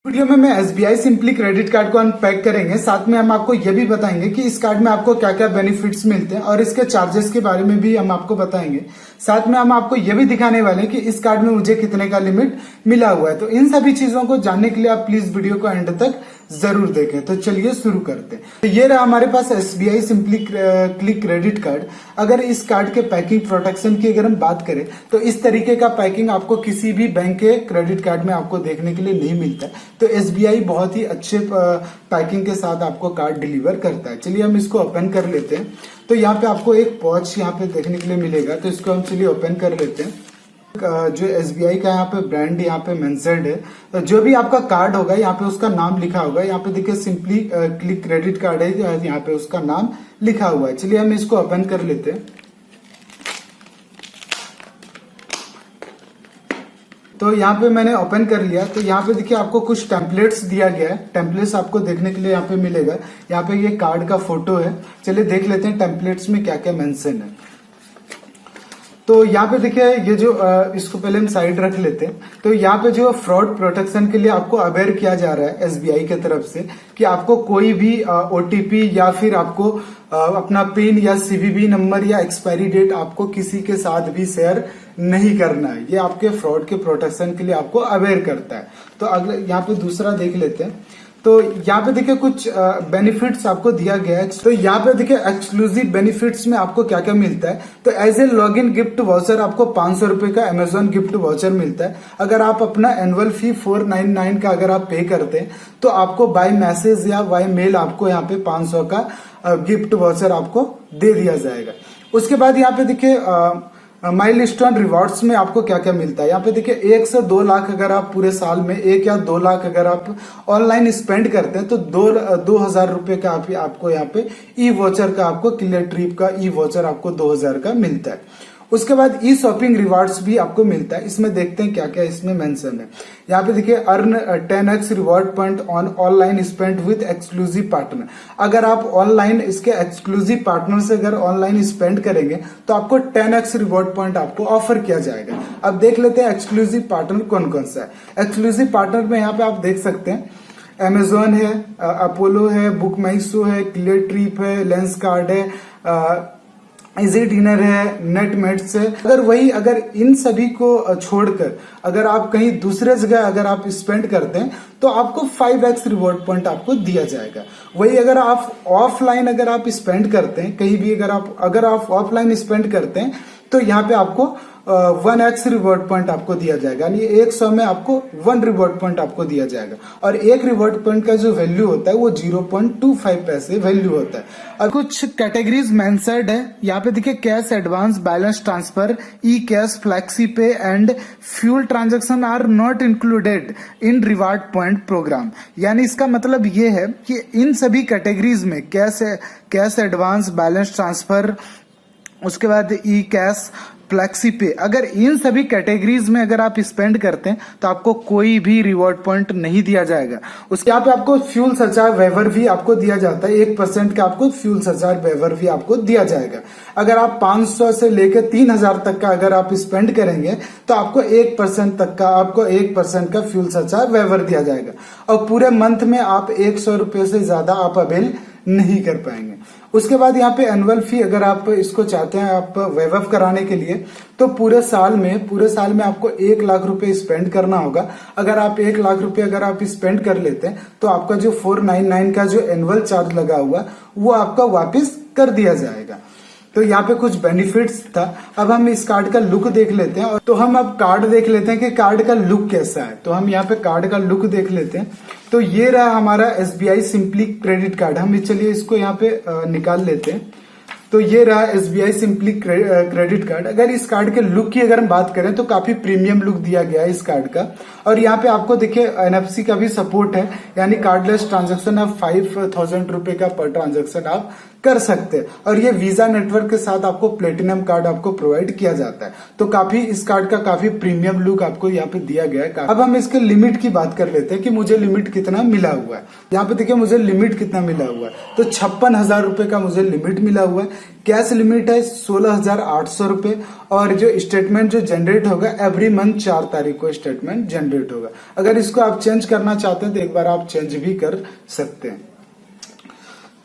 Video में मैं SBI simply credit card को अनपैक करेंगे। साथ में हम आपको यह भी बताएंगे कि इस कार्ड में आपको क्या क्या बेनिफिट्स मिलते हैं और इसके चार्जेस के बारे में भी हम आपको बताएंगे। साथ में हम आपको यह भी दिखाने वाले हैं कि इस कार्ड में मुझे कितने का लिमिट मिला हुआ है। तो इन सभी चीजों को जानने के लिए आप प्लीज वीडियो को एंड तक जरूर देखें। तो चलिए शुरू करते हैं। तो ये रहा हमारे पास SBI simply click credit card. अगर इस कार्ड के पैकिंग प्रोटेक्शन की अगर हम बात करें तो इस तरीके का पैकिंग आपको किसी भी बैंक के क्रेडिट कार्ड में आपको देखने के लिए नहीं मिलता है। तो एसबीआई बहुत ही अच्छे पैकिंग के साथ आपको कार्ड डिलीवर करता है। चलिए हम इसको ओपन कर लेते हैं। तो यहाँ पे आपको एक पॉच यहाँ पे देखने के लिए मिलेगा। तो इसको हम चलिए ओपन कर लेते हैं। जो एसबीआई का यहाँ पे ब्रांड यहाँ पे मेंशन्ड है। तो जो भी आपका कार्ड होगा यहाँ पे उसका नाम लिखा होगा। यहाँ पे देखिए सिंपली क्लिक क्रेडिट कार्ड है, यहाँ पे उसका नाम लिखा हुआ है। चलिए हम इसको ओपन कर लेते हैं। तो यहाँ पे मैंने ओपन कर लिया। तो यहाँ पे देखिए आपको कुछ टेम्पलेट्स दिया गया है। टेम्पलेट्स आपको देखने के लिए यहाँ पे मिलेगा। यहाँ पे ये कार्ड का फोटो है। चलिए देख लेते हैं टेम्पलेट्स में क्या क्या मेंशन है। तो यहाँ पे देखिए ये जो इसको पहले हम साइड रख लेते हैं। तो यहाँ पे जो फ्रॉड प्रोटेक्शन के लिए आपको अवेयर किया जा रहा है एसबीआई की तरफ से कि आपको कोई भी ओटीपी या फिर आपको अपना पिन या सीवीवी नंबर या एक्सपायरी डेट आपको किसी के साथ भी शेयर नहीं करना है। ये आपके फ्रॉड के प्रोटेक्शन के लिए आपको अवेयर करता है। तो अगले यहाँ पे दूसरा देख लेते हैं। तो यहाँ पे देखिए कुछ बेनिफिट्स आपको दिया गया है। तो यहाँ पे देखिए एक्सक्लूसिव बेनिफिट्स में आपको क्या क्या मिलता है। तो as a log in gift voucher आपको 500 रुपए का अमेजॉन गिफ्ट वाउचर मिलता है। अगर आप अपना एनुअल फी 499 का अगर आप पे करते हैं तो आपको बाय मैसेज या बाय मेल आपको यहाँ पे 500 का गिफ्ट वाउचर आपको दे दिया जाएगा। उसके बाद यहाँ पे देखिए माइलस्टोन रिवॉर्ड्स में आपको क्या क्या मिलता है। यहाँ पे देखिए 1 से 2 लाख अगर आप पूरे साल में 1 या 2 लाख अगर आप ऑनलाइन स्पेंड करते हैं तो 2000 रुपए का आपको यहाँ पे ई वॉचर का आपको क्लियर ट्रिप का ई वॉचर आपको 2000 का मिलता है। उसके बाद ई शॉपिंग रिवार्ड्स भी आपको मिलता है। इसमें देखते हैं क्या क्या इसमें मेंशन है। यहाँ पे देखिए earn 10x reward point on online spend with exclusive partner. अगर आप ऑनलाइन इसके एक्सक्लूसिव पार्टनर से अगर ऑनलाइन स्पेंड करेंगे तो आपको 10x रिवॉर्ड पॉइंट आपको ऑफर किया जाएगा। अब देख लेते हैं एक्सक्लूसिव पार्टनर कौन कौन सा है। एक्सक्लूसिव पार्टनर में यहाँ पे आप देख सकते हैं अमेजोन है, अपोलो है, बुक माई शो है, क्लियर ट्रिप है, लेंस कार्ड है, इजी डिनर है, नेटमेट्स है। अगर इन सभी को छोड़कर अगर आप कहीं दूसरे जगह अगर आप स्पेंड करते हैं तो आपको 5x रिवॉर्ड पॉइंट आपको दिया जाएगा। वही अगर आप ऑफलाइन अगर आप स्पेंड करते हैं कहीं भी अगर आप ऑफलाइन स्पेंड करते हैं तो यहाँ पे आपको 1x रिवॉर्ड पॉइंट आपको दिया जाएगा। यानी 100 में आपको 1 रिवॉर्ड पॉइंट आपको दिया जाएगा और एक रिवॉर्ड पॉइंट का जो वैल्यू होता है वो 0.25 पैसे वैल्यू होता है। और कुछ कैटेगरीज मेंशन्ड है। यहाँ पे देखिए cash advance, balance transfer, e cash, flexi pay and fuel transaction are not included in reward point programme. यानी इसका मतलब ये है कि इन सभी कैटेगरीज में कैश एडवांस, बैलेंस ट्रांसफर, उसके बाद ई कैश, फ्लैक्सी पे, अगर इन सभी कैटेगरीज में अगर आप स्पेंड करते हैं तो आपको कोई भी रिवॉर्ड पॉइंट नहीं दिया जाएगा। उसके यहाँ पे आपको फ्यूल सरचार्ज वेवर भी आपको दिया जाता है। 1% का आपको फ्यूल सरचार्ज वेवर भी आपको दिया जाएगा। अगर आप 500 से लेकर 3000 तक का अगर आप स्पेंड करेंगे तो आपको 1% तक का आपको 1% का फ्यूल सरचार्ज वेवर दिया जाएगा। और पूरे मंथ में आप 100 रुपये से ज्यादा आप अवेल नहीं कर पाएंगे। उसके बाद यहाँ पे एनुअल फी अगर आप इसको चाहते हैं आप वेव ऑफ कराने के लिए तो पूरे साल में आपको 1 लाख रुपए स्पेंड करना होगा। अगर आप 1 लाख रुपए अगर आप स्पेंड कर लेते हैं तो आपका जो 499 का जो एनुअल चार्ज लगा हुआ वो आपका वापस कर दिया जाएगा। तो यहाँ पे कुछ बेनिफिट्स था। अब हम इस कार्ड का लुक देख लेते हैं। तो हम अब कार्ड देख लेते हैं कि कार्ड का लुक कैसा है। तो हम यहाँ पे कार्ड का लुक देख लेते हैं। तो ये रहा हमारा एसबीआई सिंपली क्रेडिट कार्ड। हम चलिए इसको यहाँ पे निकाल लेते हैं। तो ये रहा एसबीआई सिंपली क्रेडिट कार्ड। अगर इस कार्ड के लुक की अगर हम बात करें तो काफी प्रीमियम लुक दिया गया है इस कार्ड का। और यहाँ पे आपको देखिए एनएफसी का भी सपोर्ट है। यानी कार्डलेस ट्रांजैक्शन आप 5000 रुपए का पर ट्रांजैक्शन आप कर सकते हैं। और ये वीजा नेटवर्क के साथ आपको प्लेटिनम कार्ड आपको प्रोवाइड किया जाता है। तो काफी इस कार्ड का काफी प्रीमियम लुक आपको यहाँ पे दिया गया है। अब हम इसके लिमिट की बात कर लेते हैं कि मुझे लिमिट कितना मिला हुआ है। यहाँ पे देखिए मुझे लिमिट कितना मिला हुआ है, तो 56,000 रुपए का मुझे लिमिट मिला हुआ है। कैश लिमिट है 16,800 रुपए, और जो स्टेटमेंट जो जनरेट होगा एवरी मंथ 4 तारीख को स्टेटमेंट जनरेट होगा। अगर इसको आप चेंज करना चाहते हैं तो एक बार आप चेंज भी कर सकते हैं।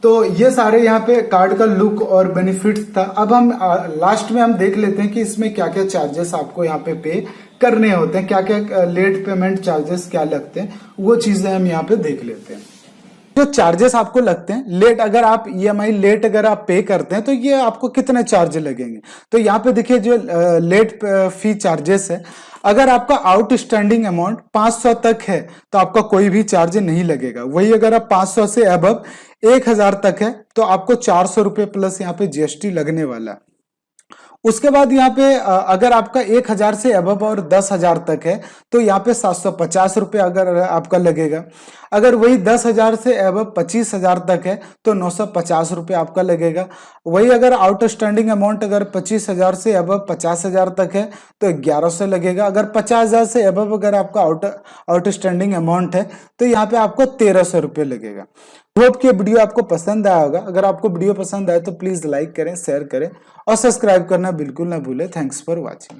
तो ये सारे यहाँ पे कार्ड का लुक और बेनिफिट्स था। अब हम लास्ट में हम देख लेते हैं कि इसमें क्या क्या चार्जेस आपको यहाँ पे करने होते हैं, क्या क्या लेट पेमेंट चार्जेस क्या लगते हैं, वो चीजें हम यहाँ पे देख लेते हैं। जो चार्जेस आपको लगते हैं लेट, अगर आप ईएमआई लेट अगर आप पे करते हैं तो ये आपको कितने चार्ज लगेंगे। तो यहाँ पे देखिए जो लेट फी चार्जेस है, अगर आपका आउटस्टैंडिंग अमाउंट 500 तक है तो आपका कोई भी चार्ज नहीं लगेगा। वही अगर आप 500 से अबव 1,000 तक है तो आपको 400 रुपए प्लस यहाँ पे जीएसटी लगने वाला है। उसके बाद यहाँ पे अगर आपका 1,000 से अबव और 10,000 तक है तो यहाँ पे 750 रुपये अगर आपका लगेगा। अगर वही 10,000 से अबव 25,000 तक है तो 950 रुपये आपका लगेगा। वही अगर आउटस्टैंडिंग अमाउंट अगर 25,000 से अबव 50,000 तक है तो 1,100 लगेगा। अगर 50,000 से अबव अगर आपका आउटस्टैंडिंग अमाउंट है तो यहाँ पे आपको 1,300 रुपये लगेगा। होप कि वीडियो आपको पसंद आया होगा। अगर आपको वीडियो पसंद आए तो प्लीज लाइक करें, शेयर करें और सब्सक्राइब करना बिल्कुल ना भूलें। Thanks for watching.